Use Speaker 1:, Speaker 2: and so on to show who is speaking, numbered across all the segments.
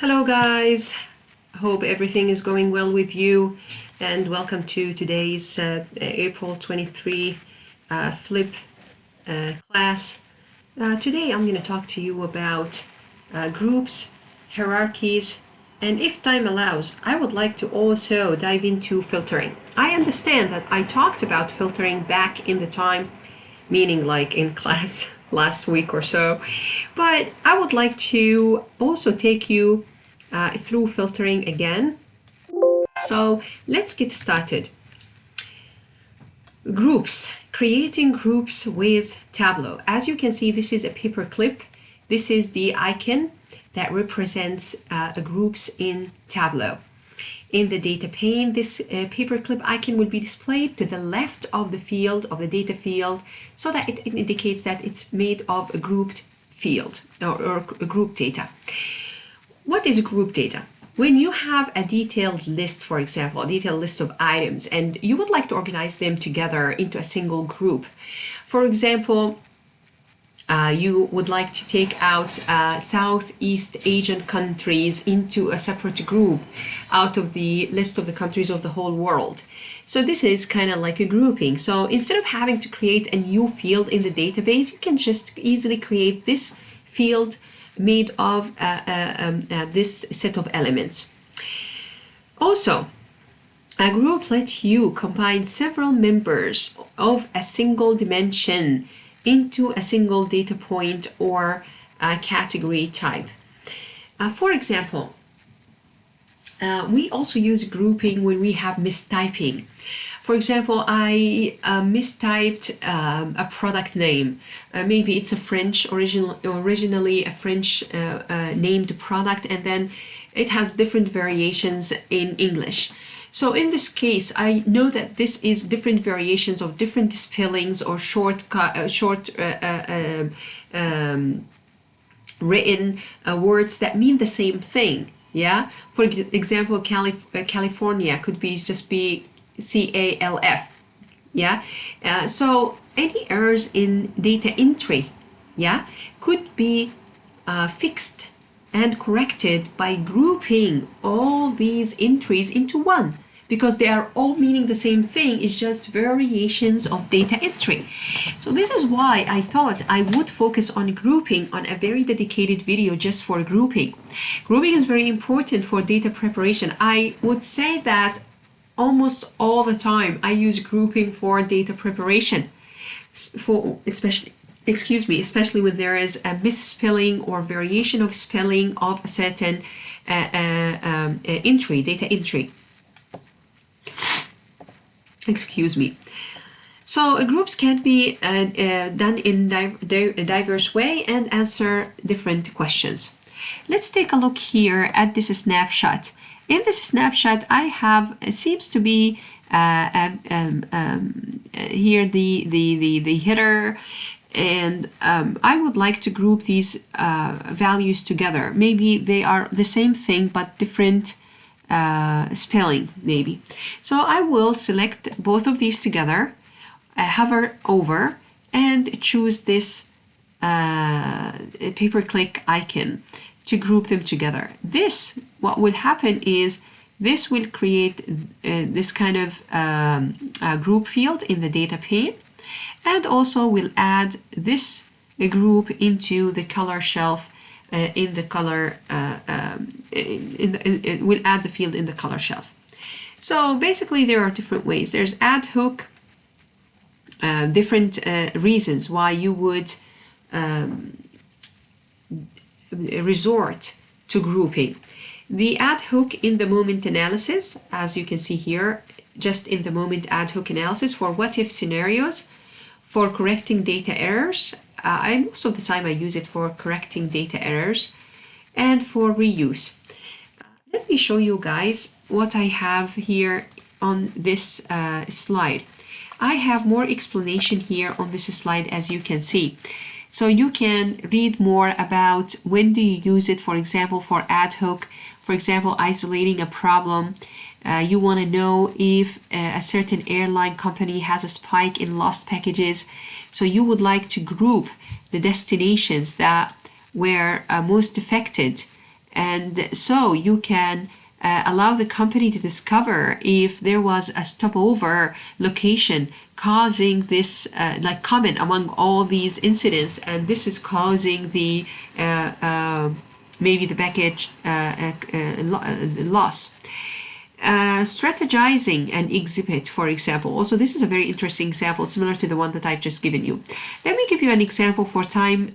Speaker 1: Hello guys, hope everything is going well with you and welcome to today's April 23 flip class. Today I'm going to talk to you about groups, hierarchies, and if time allows, I would like to also dive into filtering. I understand that I talked about filtering back in the time, meaning like in class last week or so, but I would like to also take you through filtering again. So let's get started. Groups, creating groups with Tableau. As you can see, this is a paperclip. This is the icon that represents groups in Tableau. In the data pane, this paperclip icon will be displayed to the left of the field, of the data field, so that it indicates that it's made of a grouped field or group data. What is group data? When you have a detailed list, for example, a detailed list of items, and you would like to organize them together into a single group. For example, you would like to take out Southeast Asian countries into a separate group out of the list of the countries of the whole world. So this is kind of like a grouping. So instead of having to create a new field in the database, you can just easily create this field made of this set of elements. Also, a group lets you combine several members of a single dimension into a single data point or category type. For example, we also use grouping when we have mistyping. For example, I mistyped a product name. Maybe it's a originally a French named product, and then it has different variations in English. So in this case, I know that this is different variations of different spellings or written words that mean the same thing. Yeah. For example, California could be just be CALF. Yeah. So any errors in data entry, yeah, could be fixed and corrected by grouping all these entries into one, because they are all meaning the same thing. It's just variations of data entry. So this is why I thought I would focus on grouping on a very dedicated video just for grouping. Grouping is very important for data preparation. I would say that almost all the time I use grouping for data preparation, especially when there is a misspelling or variation of spelling of a certain entry, data entry. Excuse me. So groups can be done in a diverse way and answer different questions. Let's take a look here at this snapshot. In this snapshot, I have, it seems to be here the header, and I would like to group these values together. Maybe they are the same thing but different spelling, maybe. So I will select both of these together, hover over, and choose this paperclip icon to group them together. This, what will happen is this will create this kind of group field in the data pane, and also will add this group into the color shelf in the color, it will add the field in the color shelf. So basically there are different ways. There's ad hoc, different reasons why you would resort to grouping. The ad hoc in the moment analysis, as you can see here, just in the moment ad hoc analysis for what if scenarios, for correcting data errors. And most of the time I use it for correcting data errors and for reuse. Let me show you guys what I have here on this slide. I have more explanation here on this slide, as you can see. So you can read more about when do you use it, for example, for ad hoc, for example, isolating a problem. You want to know if a certain airline company has a spike in lost packages. So you would like to group the destinations that were most affected And so you can allow the company to discover if there was a stopover location causing this like common among all these incidents, and this is causing the maybe the package loss. Strategizing an exhibit, for example. Also, this is a very interesting example, similar to the one that I've just given you. Let me give you an example for time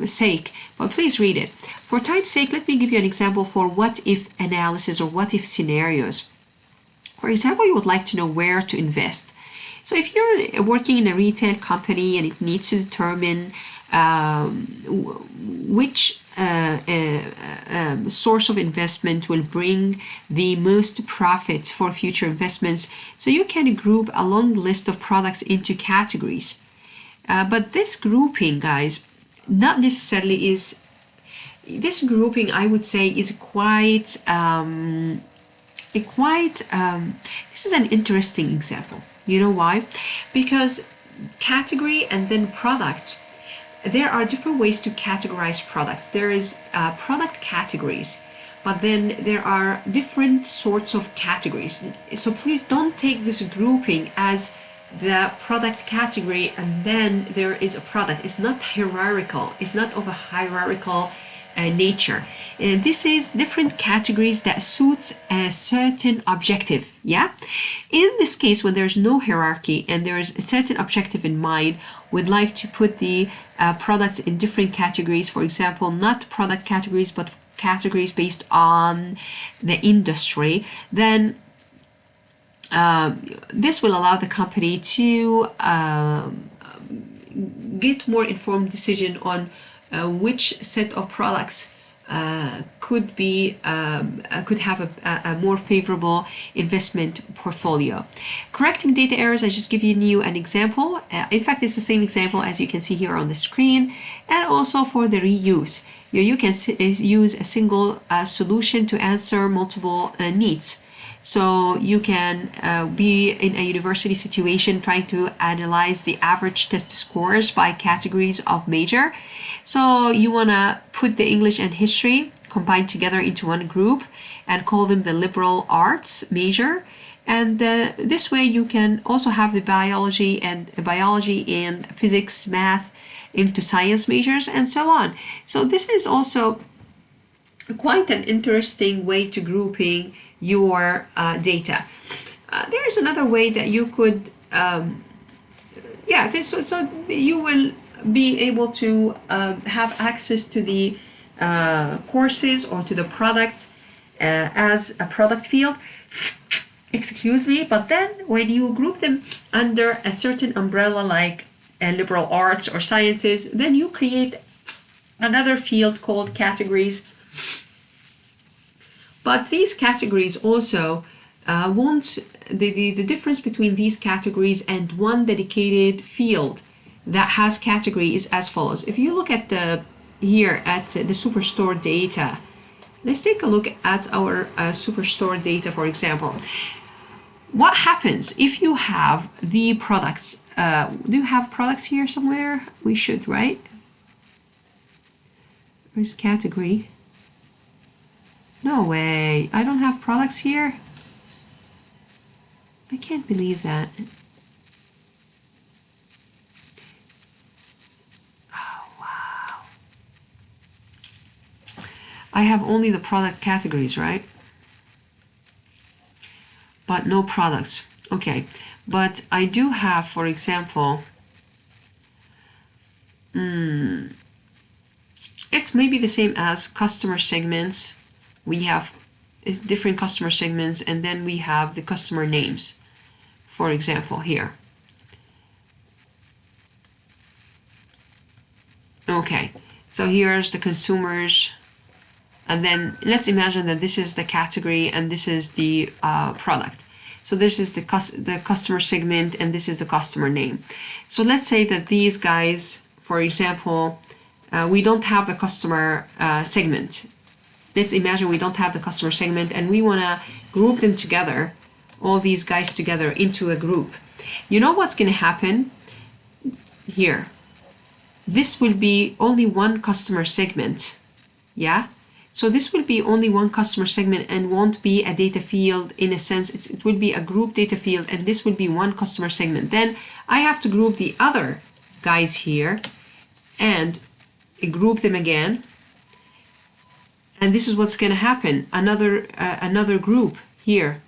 Speaker 1: sake, but please read it. For time's sake, let me give you an example for what-if analysis or what-if scenarios. For example, you would like to know where to invest. So if you're working in a retail company and it needs to determine which source of investment will bring the most profit for future investments, so you can group a long list of products into categories. But this grouping, guys, not necessarily is, this grouping I would say is quite, this is an interesting example. You know why? Because category and then products, there are different ways to categorize products. There is product categories, but then there are different sorts of categories. So please don't take this grouping as the product category and then there is a product. It's not hierarchical. It's not of a hierarchical nature. This is different categories that suits a certain objective. Yeah. In this case, when there's no hierarchy and there is a certain objective in mind, we'd like to put the products in different categories. For example, not product categories, but categories based on the industry. Then this will allow the company to get more informed decision on which set of products could have a more favorable investment portfolio. Correcting data errors, I just given you an example. In fact, it's the same example as you can see here on the screen. And also for the reuse, you can use a single solution to answer multiple needs. So you can be in a university situation trying to analyze the average test scores by categories of major. So you want to put the English and history combined together into one group and call them the liberal arts major. And this way you can also have the biology and physics, math into science majors and so on. So this is also quite an interesting way to grouping your data. There is another way that you could, so you will be able to have access to the courses or to the products as a product field. Excuse me, but then when you group them under a certain umbrella like liberal arts or sciences, then you create another field called categories. But these categories also the difference between these categories and one dedicated field that has category is as follows. If you look at here at the Superstore data, let's take a look at our Superstore data, for example. What happens if you have the products? Do you have products here somewhere? We should, right? Where's category? No way, I don't have products here. I can't believe that. Oh, wow. I have only the product categories, right? But no products. Okay, but I do have, for example, it's maybe the same as customer segments. We have different customer segments, and then we have the customer names, for example, here. Okay, so here's the consumers, and then let's imagine that this is the category and this is the product. So this is the customer segment and this is the customer name. So let's say that these guys, for example, we don't have the customer segment. Let's imagine we don't have the customer segment and we want to group them together, all these guys together into a group. You know what's going to happen here? This will be only one customer segment. Yeah? So this will be only one customer segment and won't be a data field in a sense. It will be a group data field, and this will be one customer segment. Then I have to group the other guys here and group them again. And this is what's going to happen. Another group here.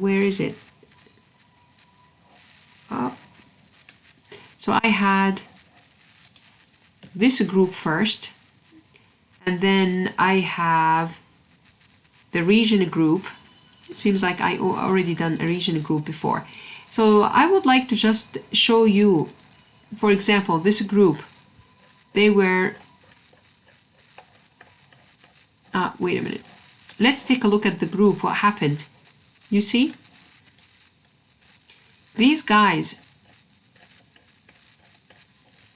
Speaker 1: Where is it? Oh. So I had this group first, and then I have the region group. It seems like I already done a region group before. So I would like to just show you, for example, this group. They were wait a minute. Let's take a look at the group, what happened. You see? These guys,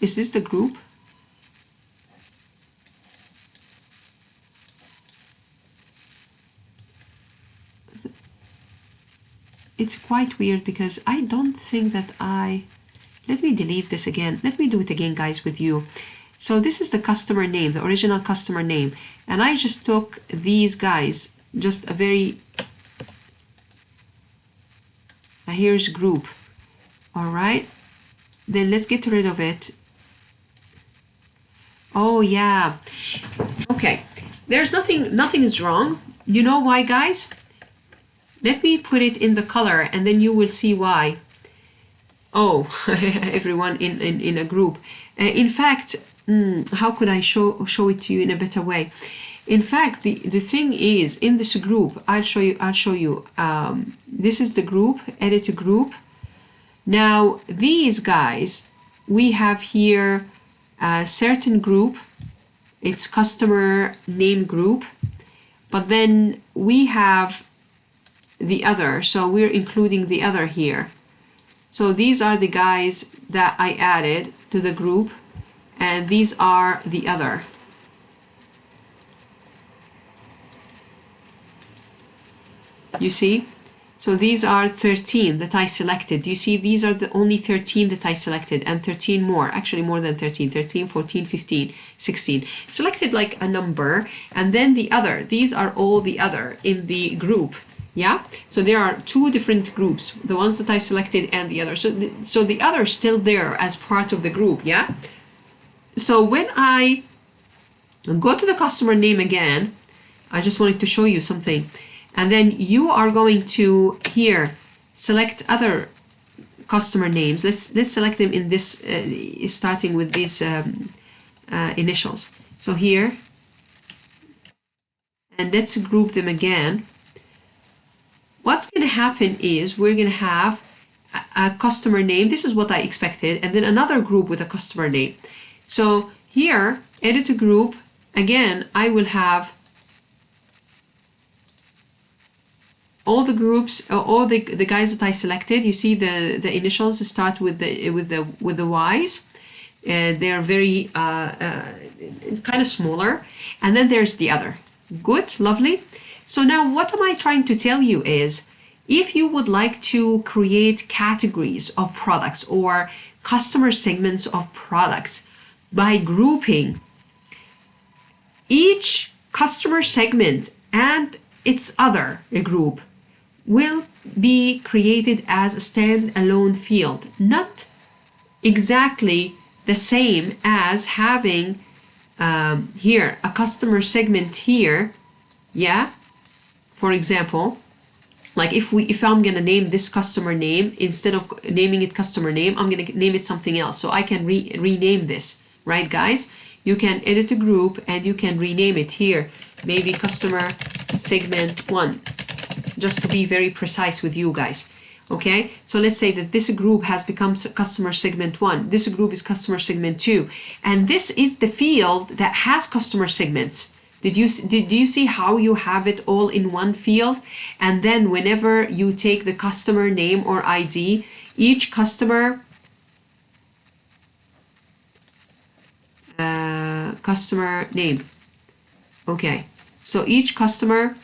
Speaker 1: is this the group? It's quite weird because I don't think that let me delete this again. Let me do it again, guys, with you. So this is the customer name, the original customer name. And I just took these guys, just a very, here's group. All right. Then let's get rid of it. Oh yeah. Okay. There's nothing is wrong. You know why, guys? Let me put it in the color and then you will see why. Oh, everyone in a group. In fact, how could I show it to you in a better way? In fact, the thing is, in this group, I'll show you. This is the group, edit a group. Now, these guys, we have here a certain group. It's customer name group. But then we have the other, so we're including the other here. So these are the guys that I added to the group, and these are the other. You see? So these are 13 that I selected. You see, these are the only 13 that I selected, and 13 more, actually more than 13, 13, 14, 15, 16. Selected like a number, and then the other. These are all the other in the group. Yeah, so there are two different groups, the ones that I selected and the other. So the other is still there as part of the group. Yeah. So when I go to the customer name again, I just wanted to show you something. And then you are going to here select other customer names. Let's select them in this, starting with these initials. So here, and let's group them again. What's going to happen is we're going to have a customer name. This is what I expected. And then another group with a customer name. So here, edit a group. Again, I will have all the groups, all the guys that I selected. You see the initials start with the Y's. They're very kind of smaller. And then there's the other. Good, lovely. So now what am I trying to tell you is, if you would like to create categories of products or customer segments of products by grouping each customer segment and its other group will be created as a standalone field, not exactly the same as having here a customer segment here. Yeah. For example, like if I'm gonna name this customer name, instead of naming it customer name, I'm gonna name it something else. So I can rename this, right, guys? You can edit a group and you can rename it here, maybe customer segment 1, just to be very precise with you guys. Okay, so let's say that this group has become customer segment 1. This group is customer segment 2, and this is the field that has customer segments. Did you see how you have it all in one field? And then whenever you take the customer name or ID, each customer name. Okay, so each customer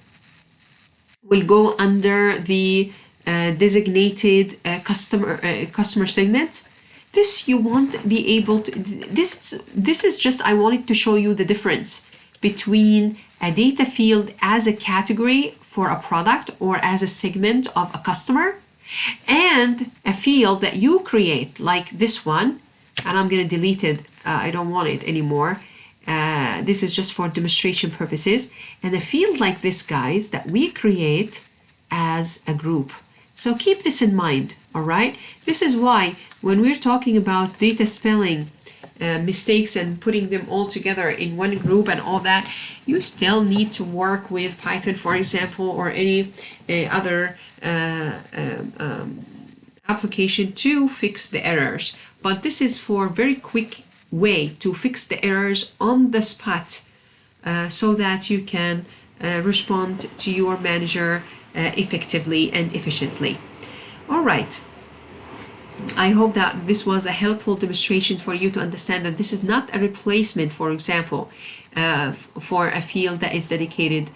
Speaker 1: will go under the designated customer segment. This you won't be able to. This is just, I wanted to show you the difference between a data field as a category for a product or as a segment of a customer, and a field that you create like this one, and I'm going to delete it. I don't want it anymore. This is just for demonstration purposes, and a field like this, guys, that we create as a group. So keep this in mind, all right? This is why when we're talking about data spelling mistakes and putting them all together in one group and all that, you still need to work with Python, for example, or any other application to fix the errors. But this is for very quick way to fix the errors on the spot, so that you can respond to your manager effectively and efficiently. All right. I hope that this was a helpful demonstration for you to understand that this is not a replacement, for example, for a field that is dedicated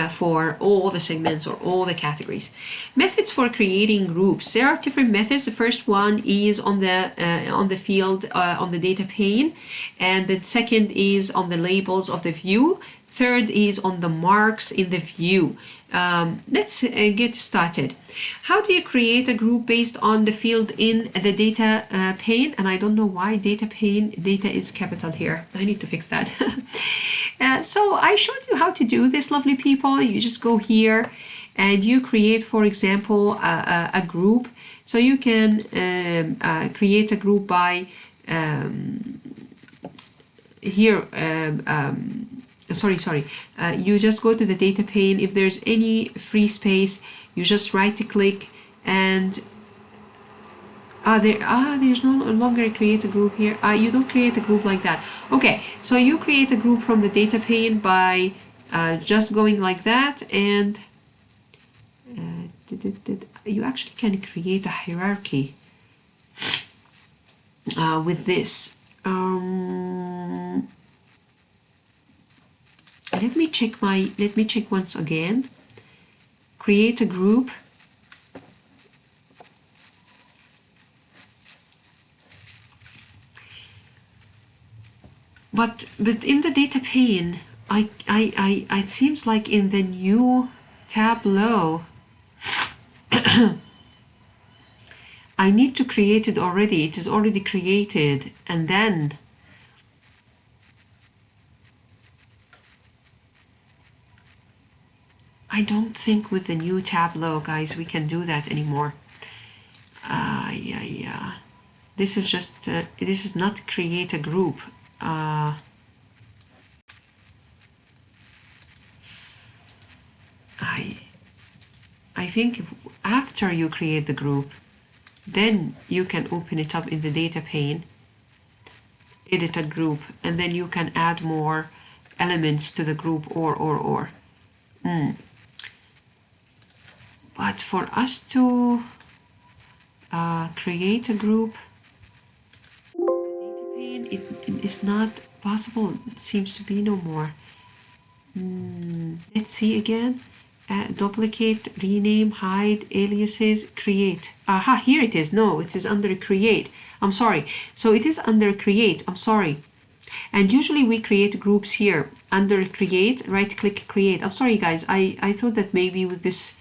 Speaker 1: for all the segments or all the categories. Methods for creating groups. There are different methods. The first one is on the field on the data pane, and the second is on the labels of the view. Third is on the marks in the view. Let's get started. How do you create a group based on the field in the data pane? And I don't know why data pane, data is capital here. I need to fix that. So I showed you how to do this, lovely people. You just go here and you create, for example, a group. So you can create a group by here. You just go to the data pane. If there's any free space, you just right click and there's no longer a create a group here. You don't create a group like that. Okay, so you create a group from the data pane by just going like that, and you actually can create a hierarchy with this. Let me check once again. Create a group. But in the data pane, it seems like in the new Tableau, I need to create it already. It is already created, and then I don't think with the new Tableau, guys, we can do that anymore. Yeah. This is just, this is not create a group. I think after you create the group, then you can open it up in the data pane, edit a group, and then you can add more elements to the group or. But for us to create a group, the data pane, it is not possible. It seems to be no more. Let's see again. Duplicate, rename, hide, aliases, create. Aha, here it is. No, it is under create. I'm sorry. So it is under create. I'm sorry. And usually we create groups here under create, right click create. I'm sorry guys, I thought that maybe with this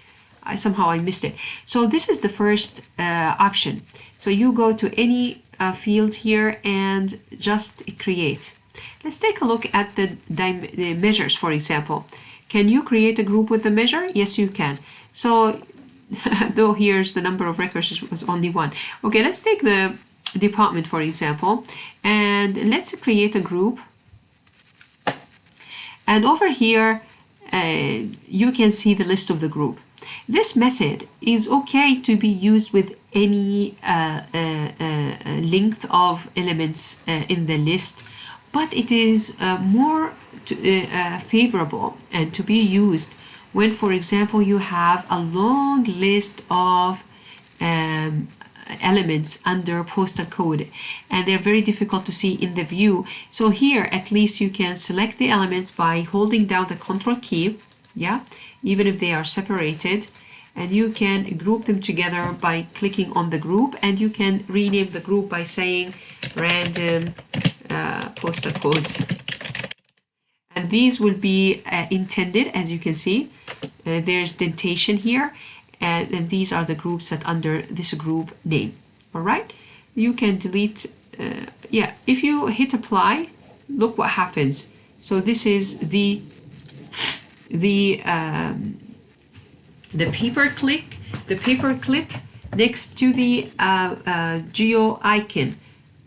Speaker 1: somehow I missed it. So this is the first option. So you go to any field here and just create. Let's take a look at the measures, for example. Can you create a group with the measure? Yes, you can. So though here's the number of records was only one. Okay, let's take the department, for example, and let's create a group. And over here, you can see the list of the group. This method is okay to be used with any length of elements in the list, but it is more favorable and to be used when, for example, you have a long list of elements under postal code and they're very difficult to see in the view. So here at least you can select the elements by holding down the control key, yeah, even if they are separated, and you can group them together by clicking on the group, and you can rename the group by saying random postal codes. And these will be intended, as you can see. There's dentation here, and these are the groups that under this group name. All right, you can delete. Yeah, if you hit apply, look what happens. So this is the paperclip next to the geo icon,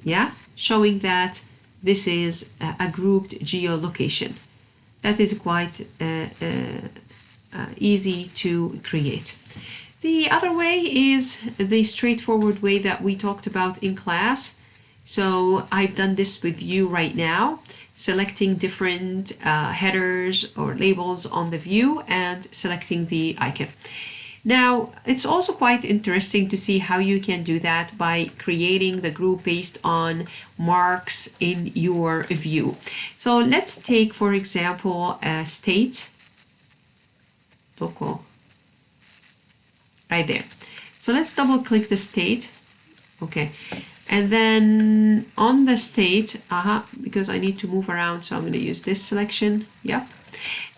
Speaker 1: yeah, showing that this is a grouped geolocation. That is quite easy to create. The other way is the straightforward way that we talked about in class. So I've done this with you right now, selecting different headers or labels on the view and selecting the icon. Now, it's also quite interesting to see how you can do that by creating the group based on marks in your view. So let's take, for example, a state. Local. Right there. So let's double click the state. Okay. And then on the state, because I need to move around, so I'm going to use this selection. Yep.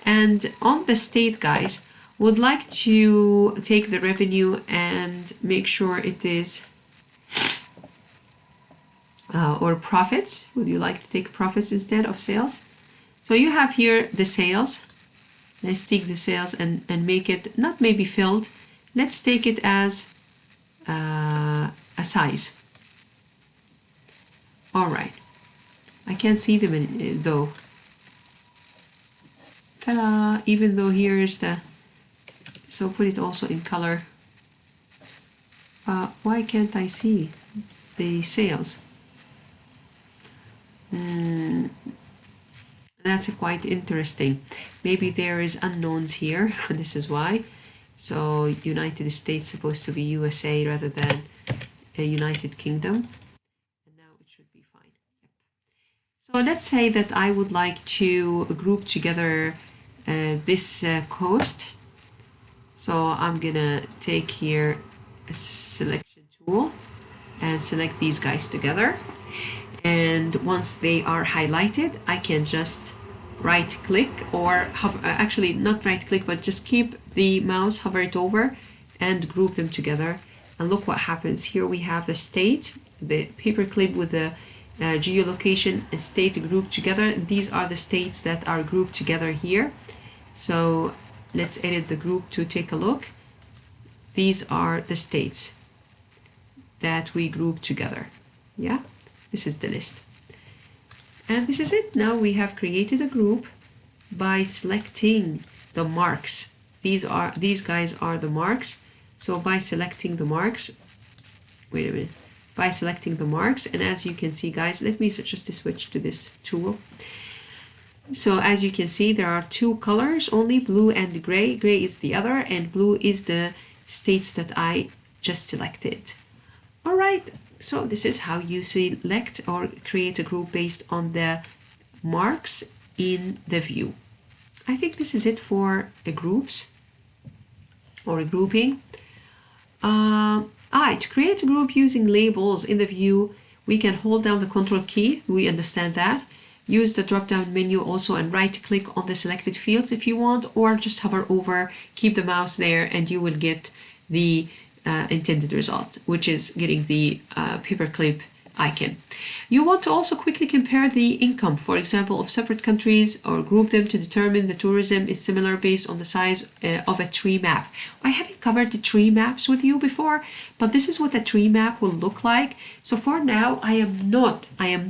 Speaker 1: And on the state, guys, would like to take the revenue and make sure it is, or profits. Would you like to take profits instead of sales? So you have here the sales. Let's take the sales and make it not maybe filled. Let's take it as a size. All right. I can't see them though. Ta-da! Even though here is the, so put it also in color. Why can't I see the sales? That's quite interesting. Maybe there is unknowns here. This is why. So United States supposed to be USA rather than a United Kingdom. And now it should be fine. Yep. So let's say that I would like to group together this coast. So I'm gonna take here a selection tool and select these guys together. And once they are highlighted, I can just right click or hover, actually not right click, but just keep the mouse, hover it over and group them together. And look what happens. Here we have the state, the paperclip with the geolocation and state grouped together. These are the states that are grouped together here. So let's edit the group to take a look. These are the states that we group together. Yeah, this is the list. And this is it. Now we have created a group by selecting the marks. These guys are the marks. So by selecting the marks, wait a minute, by selecting the marks, and as you can see, guys, let me just switch to this tool. So as you can see, there are two colors only, blue and gray. Gray is the other, and blue is the states that I just selected. All right, so this is how you select or create a group based on the marks in the view. I think this is it for the groups or a grouping. To create a group using labels in the view, we can hold down the Control key. We understand that. Use the drop-down menu also and right-click on the selected fields if you want, or just hover over, keep the mouse there, and you will get the intended result, which is getting the paperclip icon. You want to also quickly compare the income, for example, of separate countries, or group them to determine the tourism is similar based on the size of a tree map. I haven't covered the tree maps with you before, but this is what a tree map will look like. So for now, I am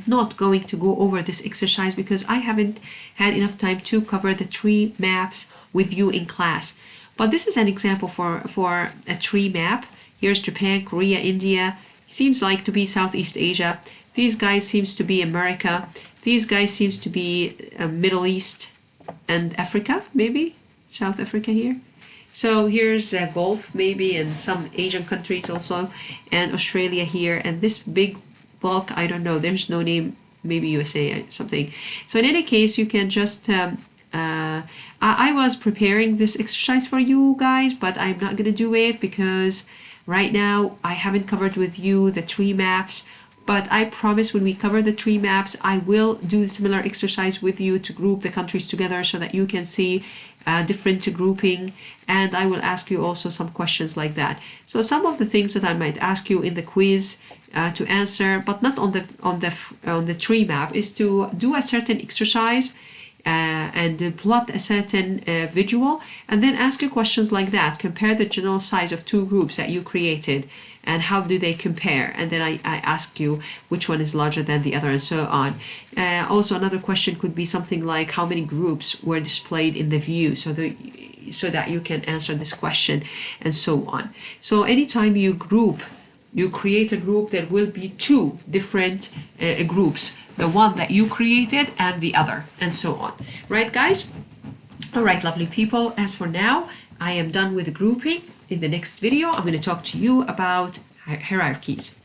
Speaker 1: not going to go over this exercise because I haven't had enough time to cover the tree maps with you in class. But this is an example for a tree map. Here's Japan, Korea, India. Seems like to be Southeast Asia. These guys seems to be America. These guys seems to be Middle East and Africa, maybe South Africa here. So here's Gulf maybe, and some Asian countries also, and Australia here. And this big bulk, I don't know. There's no name. Maybe USA something. So in any case, you can just. I was preparing this exercise for you guys, but I'm not gonna do it because right now I haven't covered with you the tree maps But I promise when we cover the tree maps, I will do a similar exercise with you to group the countries together so that you can see different grouping, and I will ask you also some questions like that. So some of the things that I might ask you in the quiz to answer, but not on the tree map, is to do a certain exercise and plot a certain visual, and then ask you questions like that. Compare the general size of two groups that you created and how do they compare, and then I ask you which one is larger than the other, and so on. Also, another question could be something like how many groups were displayed in the view, so that you can answer this question, and so on. So anytime you create a group, there will be two different groups, the one that you created and the other, and so on. Right, guys? All right, lovely people. As for now, I am done with the grouping. In the next video, I'm going to talk to you about hierarchies.